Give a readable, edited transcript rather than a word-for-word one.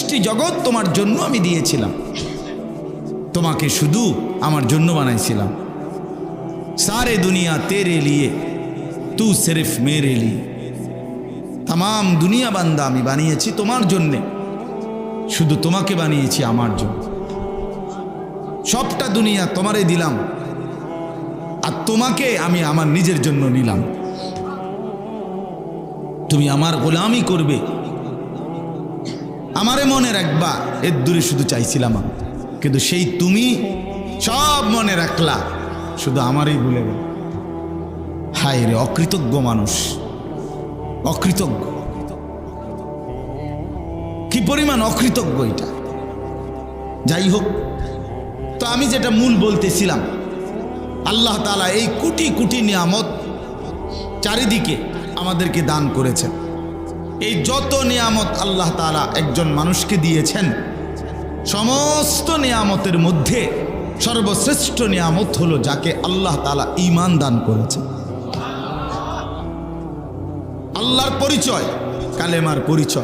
সৃষ্টি জগৎ তোমার জন্য আমি দিয়েছিলাম, তোমাকে শুধু আমার জন্য বানাইছিলাম। सारे दुनिया तेरे लिए तू सिर्फ मेरे लिए, तमाम दुनिया बांदा আমি বানিয়েছি তোমার জন্য, শুধু তোমাকে বানিয়েছি আমার জন্য। সবটা দুনিয়া তোমারে দিলাম আর তোমাকে আমি আমার নিজের জন্য নিলাম। তুমি আমার গোলামি করবে, আমারে মনে রাখবা, এর দূরে শুধু চাইছিলাম আমি। কিন্তু সেই তুমি সব মনে রাখলা, শুধু আমারই ভুলে গেল। হায় রে অকৃতজ্ঞ মানুষ, অকৃতজ্ঞ, কি পরিমাণ অকৃতজ্ঞ এটা। যাই হোক, তো আমি যেটা মূল বলতেছিলাম, আল্লাহ তাআলা এই কোটি কোটি নিয়ামত চারিদিকে আমাদেরকে দান করেছেন। এই যত নিয়ামত আল্লাহ তাআলা একজন মানুষকে দিয়েছেন, সমস্ত নিয়ামতের মধ্যে সর্বশ্রেষ্ঠ নিয়ামত হলো যাকে আল্লাহ তাআলা ঈমান দান করেছেন। আল্লাহর পরিচয়, কালেমার পরিচয়।